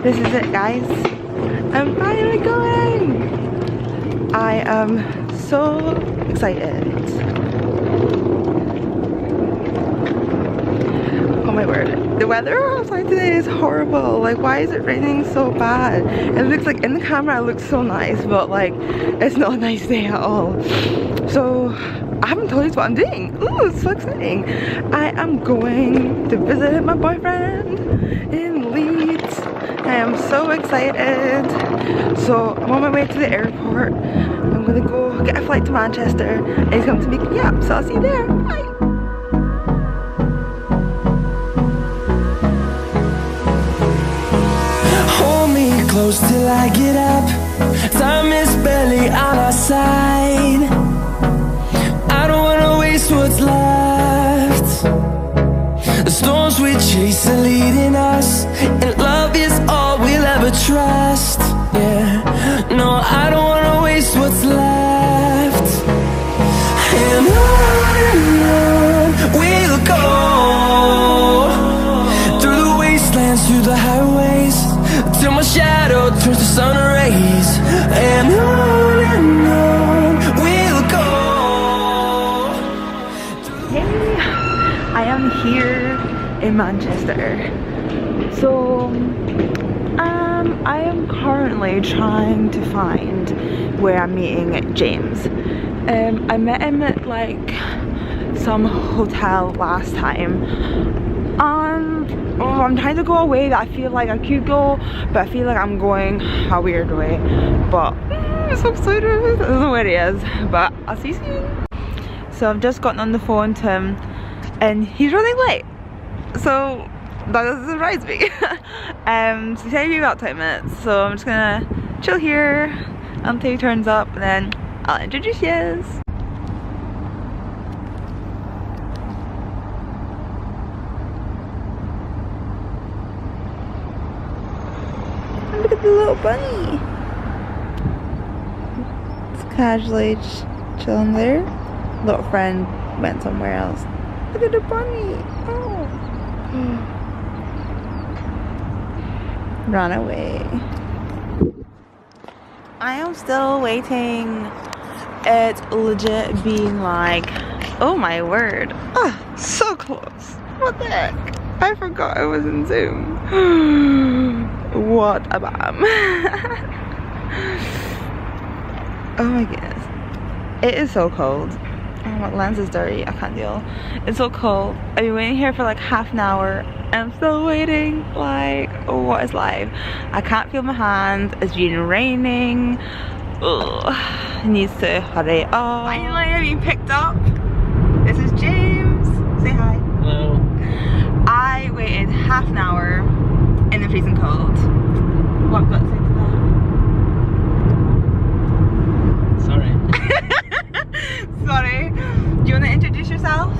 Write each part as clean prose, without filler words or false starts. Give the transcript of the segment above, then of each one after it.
This is it, guys. I'm finally going. I am so excited. Oh my word. The weather outside today is horrible. Like, why is it raining so bad? It looks like in the camera it looks so nice, but like it's not a nice day at all. So I haven't told you what I'm doing. Ooh, it's so exciting. I am going to visit my boyfriend in Leeds. I am so excited. So I'm on my way to the airport. I'm gonna go get a flight to Manchester and he's coming to pick me up. So I'll see you there. Bye. Close till I get up. Time is barely on our side. I don't wanna waste what's left. The storms we chase are leading us, and love is all we'll ever trust. Yeah, no, I don't wanna waste what's left. And on we'll go, through the wastelands, through the highways, till my shadow turns to sun rays. And on we'll go. Hey, I am here in Manchester. So I am currently trying to find where I'm meeting James. I met him at like some hotel last time. Oh, I'm trying to go away that I feel like I could go, but I feel like I'm going a weird way. But I'm so excited. I don't know where he is, but I'll see you soon. So I've just gotten on the phone to him and he's running late. So that doesn't surprise me. So he's taking me about 10 minutes. So I'm just gonna chill here until he turns up and then I'll introduce you. Look at the little bunny. It's casually chilling there. Little friend went somewhere else. Look at the bunny. Oh. Run away. I am still waiting. It's legit being like, oh my word. Ah, so close. What the heck? I forgot I was in Zoom. What a bam. Oh my goodness. It is so cold. Oh, my lens is dirty. I can't deal. It's so cold. I've been waiting here for like half an hour and I'm still waiting. Like, what is life? I can't feel my hands. It's been raining. Ugh. It needs to hurry up. Finally, I'm being picked up. This is James. Say hi. Hello. I waited half an hour in the freezing cold. What have you got to say to that? Sorry. Sorry. Do you want to introduce yourself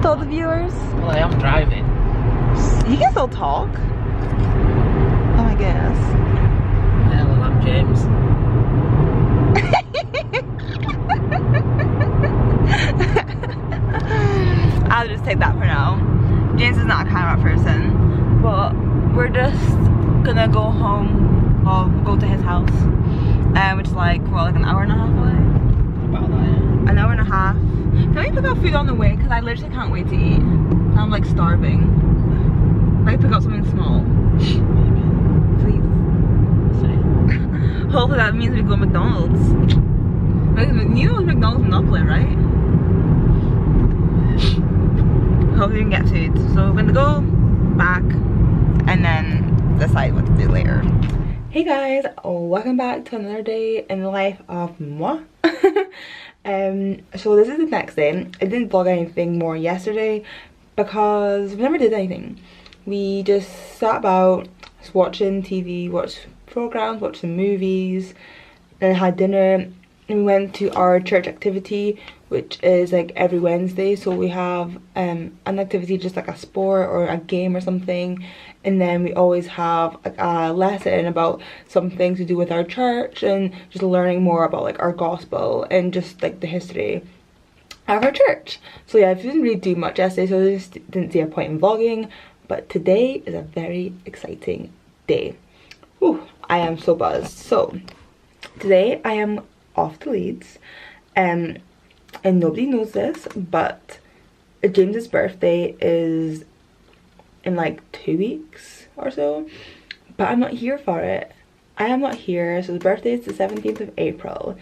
to all the viewers? Well, I am driving. You can still talk. Oh my goodness. Hello, I'm James. I'll just take that for now. James is not a camera person, but we're just gonna go home, or go to his house, which is like, what, like an hour and a half away? About that, yeah. An hour and a half. Can we pick up food on the way? Because I literally can't wait to eat. I'm like starving. Like, pick up something small. Maybe. Please. See. Hopefully that means we go to McDonald's. Like, you know McDonald's Monopoly, right? Hopefully we can get food. So we're gonna go back and then decide what to do later. Hey guys, welcome back to another day in the life of moi. So this is the next day. I didn't vlog anything more yesterday because we never did anything. We just sat about watching TV, watched programs, watched some movies, and had dinner. And we went to our church activity, which is like every Wednesday. So we have an activity, just like a sport or a game or something, and then we always have like a lesson about something to do with our church and just learning more about like our gospel and just like the history of our church. So yeah, I didn't really do much yesterday, so I just didn't see a point in vlogging. But today is a very exciting day. Whew, I am so buzzed. So today I am off to Leeds, and nobody knows this, but James's birthday is in like 2 weeks or so, but I'm not here for it. I am not here. So the birthday is the 17th of April,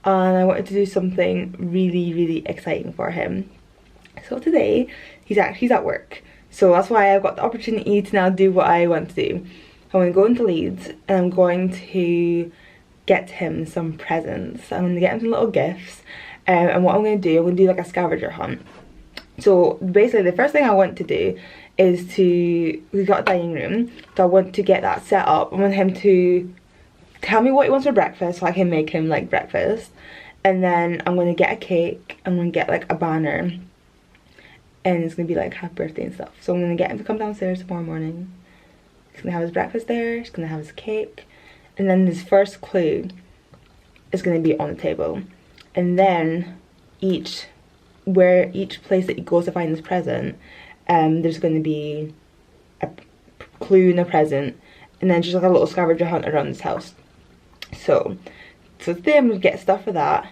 and I wanted to do something really exciting for him. So today he's at work, so that's why I've got the opportunity to now do what I want to do. I'm going to go into Leeds and I'm going to get him some presents. I'm going to get him some little gifts, and what I'm going to do, I'm going to do like a scavenger hunt. So basically the first thing I want to do is we've got a dining room, so I want to get that set up. I want him to tell me what he wants for breakfast so I can make him like breakfast, and then I'm going to get a cake, I'm going to get like a banner, and it's going to be like happy birthday and stuff. So I'm going to get him to come downstairs tomorrow morning. He's going to have his breakfast there, he's going to have his cake, and then his first clue is going to be on the table. And then each place that he goes to find this present, there's going to be a clue and a present, and then just like a little scavenger hunt around this house. So today I'm going to get stuff for that,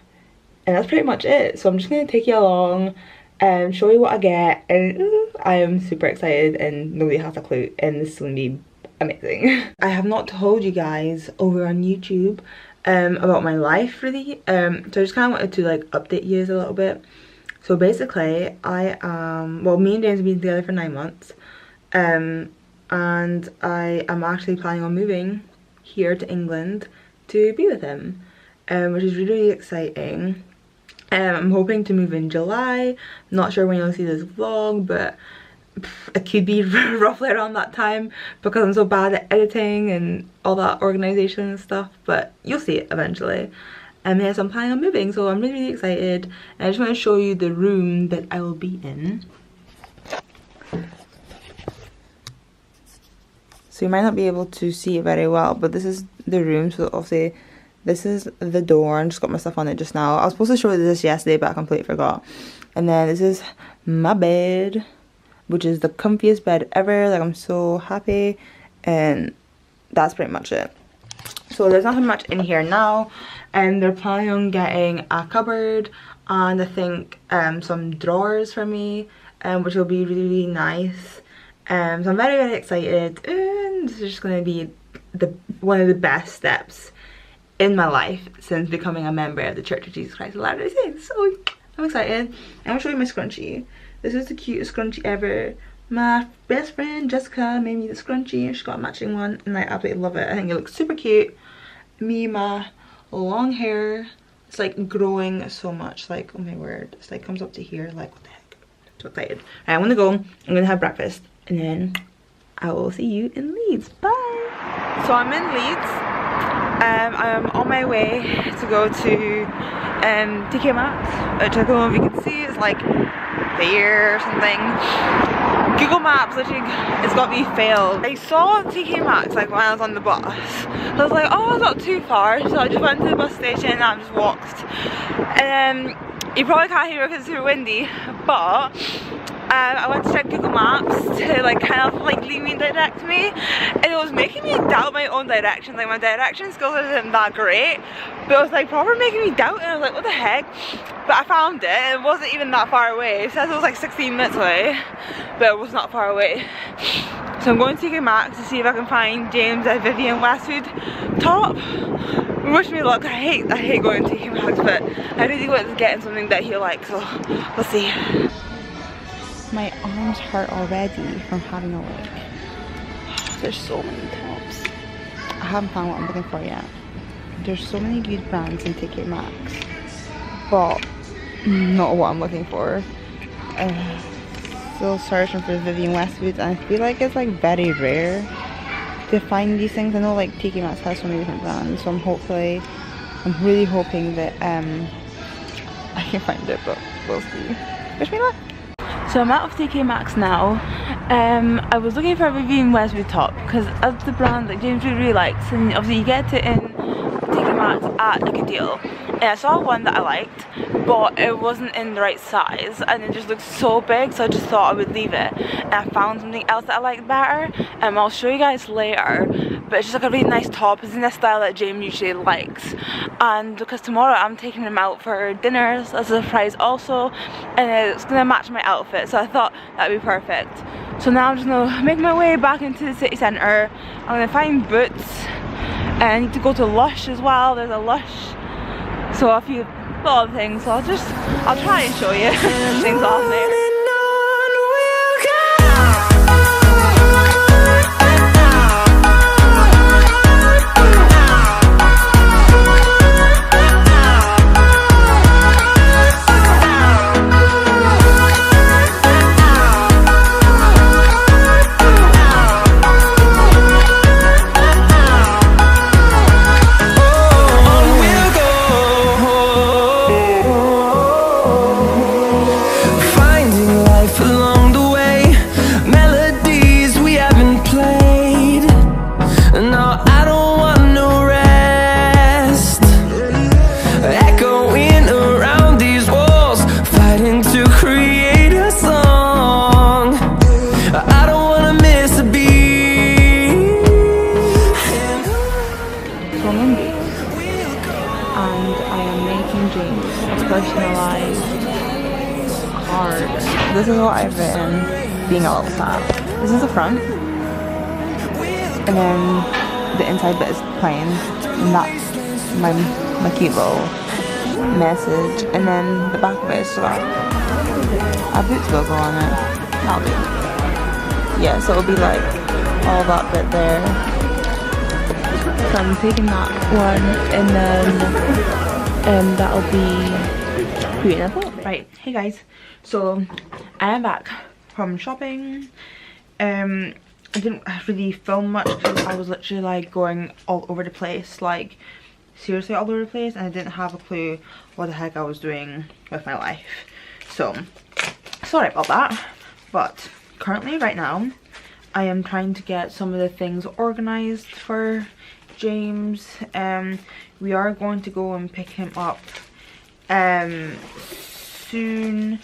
and that's pretty much it. So I'm just going to take you along and show you what I get, and I am super excited, and nobody has a clue, and this is going to be amazing. I have not told you guys over on YouTube about my life really, so I just kind of wanted to like update you a little bit. So basically I well, me and James have been together for 9 months, and I am actually planning on moving here to England to be with him, which is really exciting. I'm hoping to move in July. I'm not sure when you'll see this vlog, but it could be roughly around that time because I'm so bad at editing and all that organisation and stuff, but you'll see it eventually. And yes, I'm planning on moving, so I'm really excited. And I just want to show you the room that I will be in. So you might not be able to see it very well, but this is the room. So obviously this is the door. I just got my stuff on it just now. I was supposed to show you this yesterday, but I completely forgot. And then this is my bed, which is the comfiest bed ever. Like, I'm so happy, and that's pretty much it. So there's nothing much in here now, and they're planning on getting a cupboard and I think some drawers for me, which will be really nice. So I'm very excited, and this is just going to be one of the best steps in my life since becoming a member of the Church of Jesus Christ of Latter-day Saints. So I'm excited. I'm going to show you my scrunchie. This is the cutest scrunchie ever. My best friend Jessica made me the scrunchie. She got a matching one, and I absolutely love it. I think it looks super cute. Me, my long hair, it's like growing so much. Like, oh my word, it's like comes up to here. Like, what the heck? So excited. Alright, I'm gonna go. I'm gonna have breakfast, and then I will see you in Leeds. Bye. So I'm in Leeds. I am on my way to go to TK Maxx, which I don't know if you can see. It's like there or something. Google Maps literally has got me failed. I saw TK Maxx like when I was on the bus. I was like, oh, it's not too far, so I just went to the bus station and I just walked. And you probably can't hear it because it's super windy, but I went to check Google Maps to like kind of like lead me and direct me, and it was making me doubt my own direction. Like, my direction skills isn't that great, but it was like proper making me doubt, and I was like, what the heck? But I found it, and it wasn't even that far away. It says it was like 16 minutes away, but it was not far away. So I'm going to TK Maxx to see if I can find James a Vivienne Westwood top. Wish me luck. I hate going to TK Maxx, but I really want to get him something that he'll like, so we'll see. My arms hurt already from having a look. There's so many tops. I haven't found what I'm looking for yet. There's so many good brands in TK Maxx, but not what I'm looking for. Still searching for Vivienne Westwood, and I feel like it's like very rare to find these things. I know like TK Maxx has so many different brands, so I'm really hoping that I can find it, but we'll see. Wish me luck. So I'm out of TK Maxx now. I was looking for a Vivienne Westwood top because of the brand that James really likes, and obviously you get it in TK Maxx at a good deal. And I saw one that I liked, but it wasn't in the right size and it just looked so big, so I just thought I would leave it, and I found something else that I liked better. I'll show you guys later, but it's just like a really nice top. It's in the style that James usually likes, and because tomorrow I'm taking him out for dinner as a surprise also, and it's gonna match my outfit, so I thought that'd be perfect. So now I'm just gonna make my way back into the city centre. I'm gonna find Boots, and I need to go to Lush as well. There's a Lush, so a few little things. So I'll try and show you things off there. This is what I've written, being a little sad. This is the front, and then the inside bit is plain, and that's my cute little message, and then the back of it is got a Boots logo on it. That'll do. Yeah, so it'll be like all that bit there. So I'm taking that one, and then that'll be beautiful. Right, hey guys. So I am back from shopping. I didn't really film much because I was literally like going all over the place, like seriously all over the place, and I didn't have a clue what the heck I was doing with my life. So sorry about that. But currently right now I am trying to get some of the things organized for James. We are going to go and pick him up soon.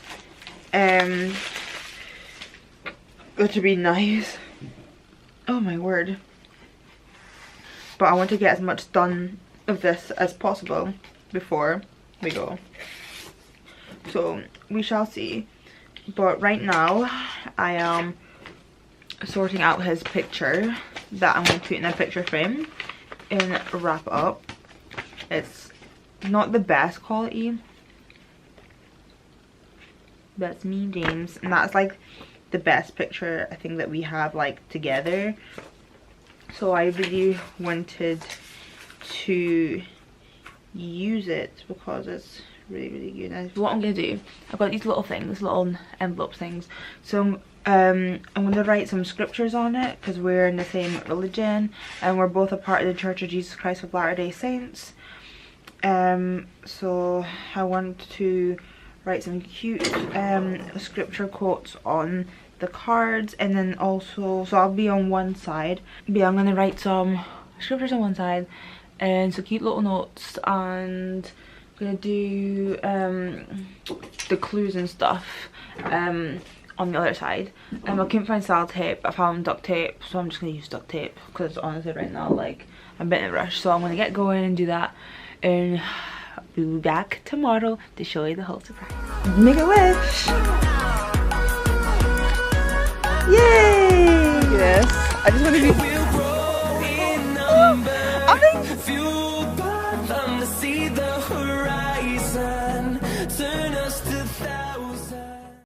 Which would be nice. Oh my word. But I want to get as much done of this as possible before we go. So we shall see. But right now I am sorting out his picture that I'm going to put in a picture frame and wrap up. It's not the best quality. That's me, James, and that's like the best picture I think that we have like together. So I really wanted to use it because it's really good. And what I'm gonna do, I've got these little things, little envelope things, so I'm gonna write some scriptures on it because we're in the same religion and we're both a part of the Church of Jesus Christ of Latter-day Saints. So I want to write some cute scripture quotes on the cards, and then also, so I'll be on one side, but I'm gonna write some scriptures on one side and some cute little notes, and I'm gonna do the clues and stuff on the other side. I couldn't find sellotape, I found duct tape, so I'm just gonna use duct tape because honestly right now like I'm a bit in a rush. So I'm gonna get going and do that, and we'll be back tomorrow to show you the whole surprise. Make a wish! Yay! Yes, I just want to be. I think.